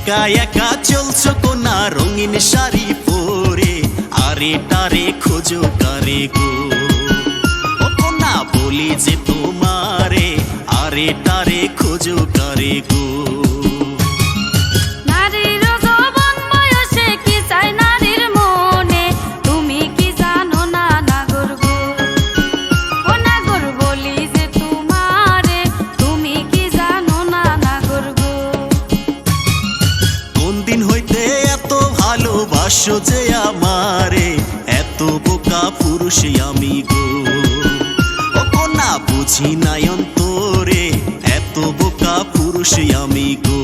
একা একা চলছো কোনা রঙিন শাড়ি পরে, আরে তারে খোঁজো কারে গো। ও কোনা বলি যে তোমারে, আরে তারে খোঁজো কারে গো। ভালোবাসো যে আমারে, এত বোকা পুরুষ আমি গো। ও কোনা বুঝি নাই অন্তরে, এত বোকা পুরুষ আমি গো।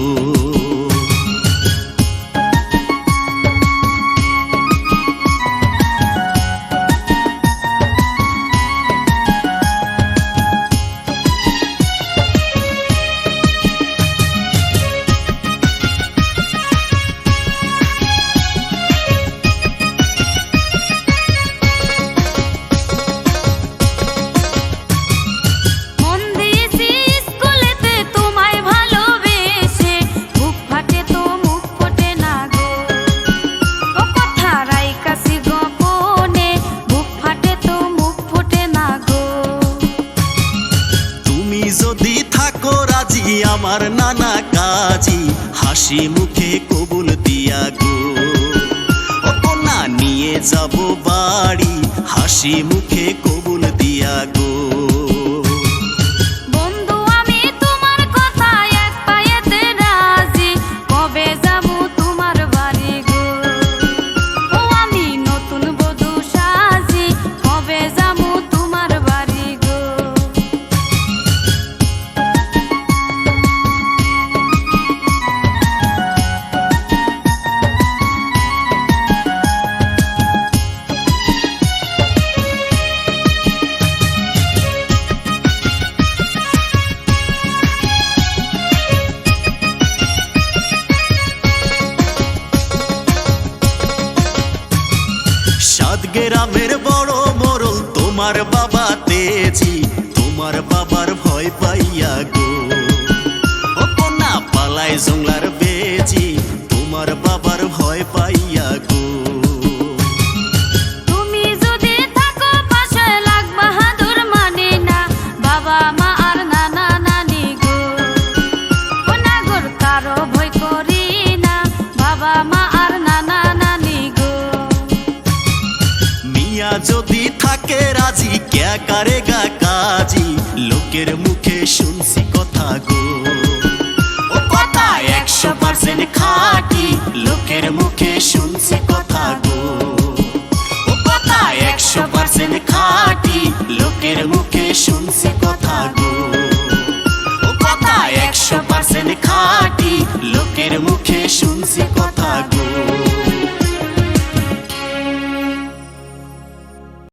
যদি থাকো রাজি আমার নানা কাজী, হাসি মুখে কবুল দিয়া গো। ও কোনা নিয়ে যাব বাড়ি, হাসি মুখে কবুল দিয়া গো। গ্রামের বড় মোড়ল তোমার বাবা তেজি, তোমার বাবার ভয় পাইয়া গো। ও কোনা পালায় জংলার বেজি, তোমার বাবার ভয় পাইয়া গো। যদি থাকে রাজি কে কারেগা কাজী, লোকের মুখে শুনছি কথা গো। ও কথা 100% খাঁটি, লোকের মুখে শুনছি কথা গো। ও কথা 100% খাঁটি, লোকের মুখে শুনছি কথা গো। ও কথা 100% খাঁটি, লোকের মুখে শুনছি কথা।